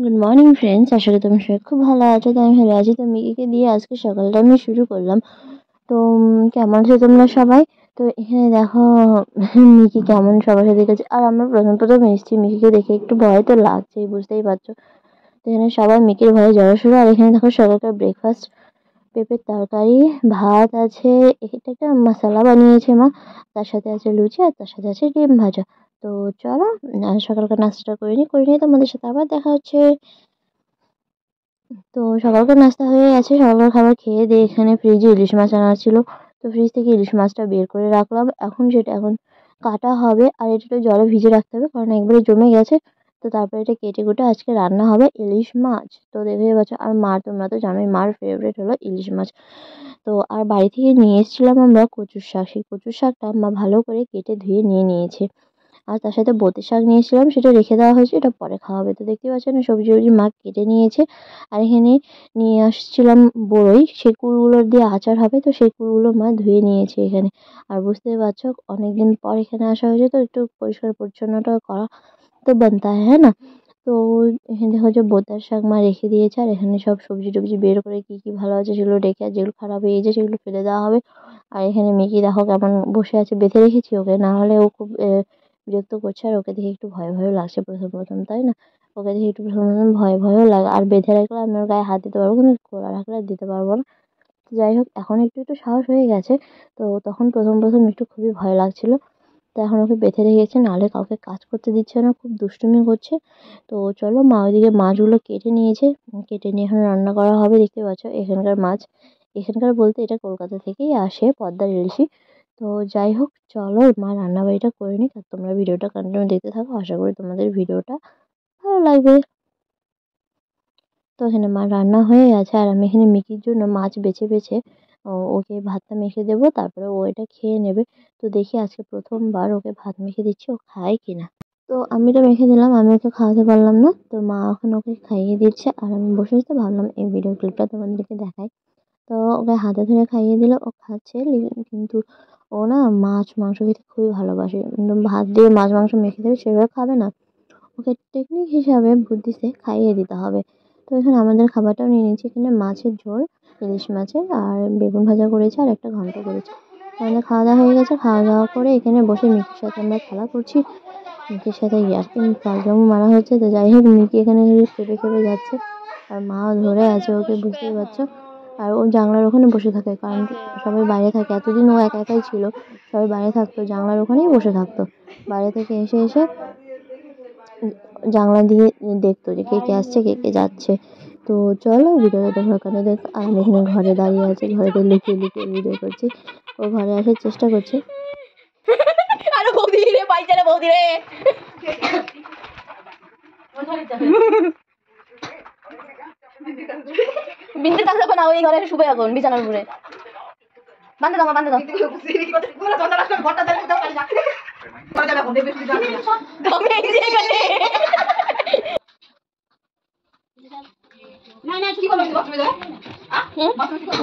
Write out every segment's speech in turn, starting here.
Good morning friends, আশা করি তোমরা সবাই খুব ভালো আছো। তো আমি ভালো আছি। তো মিকিকে দিয়ে আজকে সকালটা আমি শুরু করলাম। তো কেমন আছো তোমরা সবাই? তো এখানে দেখো মিকি কেমন সবার সাথে গেছে। আর আমরা প্রথম প্রথম এসেছি, মিকিকে দেখে একটু ভয় তো লাগছেই, বুঝতেই পারছো। তো এখানে সবাই মিকির ভয়ে জড়সড়। আর এখানে দেখো সকালকার ব্রেকফাস্ট, পেঁপের তরকারি, ভাত আছে, এটা একটা মশলা বানিয়েছে মা, তার সাথে আছে লুচি, আর তার সাথে আছে ডিম ভাজা। তো চলো সকালকার নাস্তাটা করে নিয়ে তোমাদের সাথে আবার দেখা হচ্ছে। তো সকালকার নাস্তা হয়ে গেছে। সকালকার খাবার খেয়ে দিয়ে এখানে ফ্রিজে ইলিশ মাছ আনা ছিল। তো ফ্রিজ থেকে ইলিশ মাছটা বের করে রাখলাম। এখন কাটা হবে, আর এটা একটু জলে ভিজে রাখতে হবে, কারণ একবারে জমে গেছে। তো তারপরে এটা কেটে কুটে আজকে রান্না হবে ইলিশ মাছ। তো দেখতেই পাচ্ছ। আর মার, তোমরা তো জানোই মার ফেভারিট হলো ইলিশ মাছ। তো আর বাড়ি থেকে নিয়ে এসেছিলাম আমরা কচুর শাক। সেই কচুর শাকটা মা ভালো করে কেটে ধুয়ে নিয়ে নিয়েছে। আর তার সাথে বতের শাক নিয়েছিলাম, সেটা রেখে দেওয়া হয়েছে, এটা পরে খাওয়া হবে। তো দেখতেই পাচ্ছেন সবজি টবজি মা কেটে নিয়েছে। আর এখানে নিয়ে আসছিলাম বড়ই, সেই কুলগুলো দিয়ে আচার হবে, তো সেই কুলগুলো মা ধুয়ে নিয়েছে এখানে। আর বুঝতেই পারছো অনেকদিন পর এখানে আসা হয়েছে, তো একটু পরিষ্কার পরিচ্ছন্নটা করা তো বানতা হ্যাঁ না। তো এখানে দেখো যে বোতার শাক মা রেখে দিয়েছে। আর এখানে সব সবজি টবজি বের করে কি কি ভালো আছে সেগুলো রেখে, আর যেগুলো খারাপ হয়ে গেছে সেগুলো ফেলে দেওয়া হবে। আর এখানে মিকি দেখো কেমন বসে আছে, বেঁধে রেখেছি ওকে, না হলে ও খুব বিরক্ত করছে। আর ওকে দেখে একটু ভয় ভয়ও লাগছে প্রথম প্রথম, তাই না? ওকে দেখে একটু প্রথম প্রথম ভয় ভয়ও লাগে। আর বেঁধে রাখলে আমি ওর গায়ে হাত দিতে পারবো, কিন্তু খোলা রাখলে আর দিতে পারবো না। তো যাই হোক, এখন একটু একটু সাহস হয়ে গেছে। তো তখন প্রথম প্রথম একটু খুবই ভয় লাগছিল। তো এখন ওকে বেঁধে রেখেছে, নাহলে কাউকে কাজ করতে দিচ্ছে না, খুব দুষ্টুমি করছে। তো চলো, মা ওইদিকে মাছগুলো কেটে নিয়েছে। কেটে নিয়ে এখন রান্না করা হবে। দেখতে পাচ্ছ এখানকার মাছ, এখানকার বলতে এটা কলকাতা থেকেই আসে, পদ্মার ইলিশই। তো যাই হোক, চলো মা রান্নাবাড়িটা করে নিক, আর তোমরা ভিডিওটা কন্টিনিউ দেখতে থাকো। আশা করি তোমাদের ভিডিওটা ভালো লাগবে। তো এখানে মা রান্না হয়ে গেছে, আর আমি এখানে মিকির জন্য মাছ বেছে বেছে ওকে ভাতটা মেখে দেবো, তারপরে ও এটা খেয়ে নেবে। তো দেখি আজকে প্রথমবার ওকে ভাত মেখে দিচ্ছি, ও খায় কিনা। তো আমি তো মেখে দিলাম, আমি ওকে খাওয়াতে পারলাম না, তো মা এখন ওকে খাইয়ে দিচ্ছে। আর আমি বসে বসে ভাবলাম এই ভিডিও ক্লিপটা তোমাদেরকে দেখাই। তো ওকে হাতে ধরে খাইয়ে দিল, ও খাচ্ছে। কিন্তু ও না মাছ মাংস খেতে খুবই ভালোবাসে, কিন্তু ভাত দিয়ে মাছ মাংস মেখে দেবে সেভাবে খাবে না। ওকে টেকনিক হিসাবে বুদ্ধিতে খাইয়ে দিতে হবে। তো এখানে আমাদের খাবারটাও নিয়ে নিচ্ছি। এখানে মাছের ঝোল, ইলিশ মাছের, আর বেগুন ভাজা করেছে, আর একটা ঘন্ট করেছে। আমাদের খাওয়া দাওয়া হয়ে গেছে। খাওয়া দাওয়া করে এখানে বসে মিকির সাথে আমরা খেলা করছি। মিকির সাথে ইয়ার্কি ফাজলামো মারা হচ্ছে। তো যাই হোক, মিকি এখানে খেপে খেপে যাচ্ছে, আর মাও ধরে আছে ওকে, বুঝতেই পারছো। আর ও জানলার ওখানে বসে থাকে, কারণ সবাই বাইরে থাকে। এতদিন ও একা একাই ছিল, সবাই বাইরে থাকতো, জানলার ওখানেই বসে থাকতো। বাইরে থেকে এসে এসে জানলা দিয়ে দেখতো যে কে কে আসছে, কে কে যাচ্ছে। তো চলো ভিডিওটা তোমরা ওখানে দেখো। আর আমি এখানে ঘরে দাঁড়িয়ে আছি, ঘরেতে লুকিয়ে লুকিয়ে ভিডিও করছি। ও ঘরে আসার চেষ্টা করছে। আরে বৌদি রে, পাইছে রে বৌদি রে। বিন্দু কাছে এখন ওই ঘরে শুবে এখন বিছানার উপরে। বান্ধে দাও, বান্ধে দাও।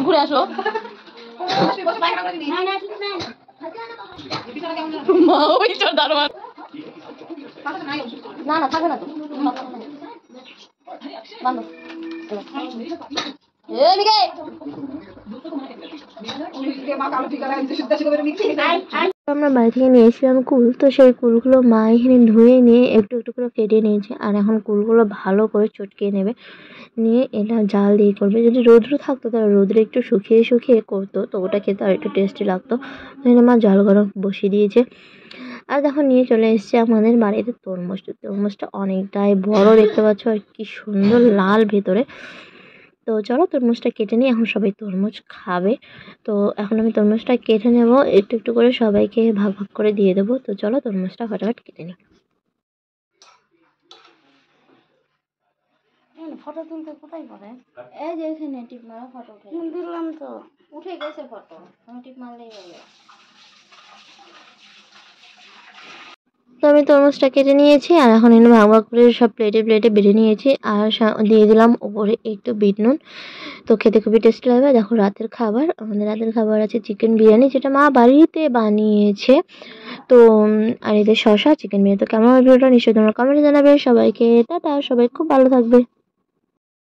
ঘুরে আসো। মা ওই চোর দারোয়ান। না না, থাকবে না তো। বান্ধো। আমরা বাড়ি থেকে নিয়ে এসেছিলাম কুল, তো সেই কুলগুলো মা এখানে ধুয়ে নিয়ে একটু একটু করে কেটে নিয়েছে। আর এখন কুলগুলো ভালো করে চটকে নেবে, নিয়ে এটা জাল দিয়ে করবে। যদি রৌদ্র থাকতো তাহলে রৌদ্রে একটু শুকিয়ে শুকিয়ে করতো, তো ওটা খেতে আর একটু টেস্টি লাগতো। এখানে মা জল গরম বসিয়ে দিয়েছে। আর দেখো নিয়ে চলে এসেছে আমাদের বাড়িতে তরমুজ। তরমুজটা অনেকটাই বড়, দেখতে পাচ্ছ, আর কি সুন্দর লাল ভেতরে। তো চলো তরমুজটা কেটে নিই, এখন সবাই তরমুজ খাবে। তো এখন আমি তরমুজটা কেটে নেবো, একটু একটু করে সবাইকে ভাগ ভাগ করে দিয়ে দেবো। তো চলো তরমুজটা ফটাফট কেটে নিই। ফটো তুলতে কোথায় পড়ে? এই যে এখানে টিপ মারা ফটো উঠে দিলাম তো। উঠে গেছে ফটো, আমি টিপ মারলেই হয়ে যাবে। তো আমি তরমুজটা কেটে নিয়েছি আর এখন এনে ভাগ ভাগ করে সব প্লেটে প্লেটে বেড়ে নিয়েছি আর দিয়ে দিলাম উপরে একটু বিট নুন। তো খেতে খুবই টেস্টি লাগবে। দেখো রাতের খাবার, আমাদের রাতের খাবার আছে চিকেন বিরিয়ানি, যেটা মা বাড়িতে বানিয়েছে। তো আর এদের শসা চিকেন বিরিয়ানি। তো কেমন ভিডিওটা নিশ্চয়ই তোমরা কমেন্টে জানাবে। সবাইকে টাটা, সবাই খুব ভালো থাকবে।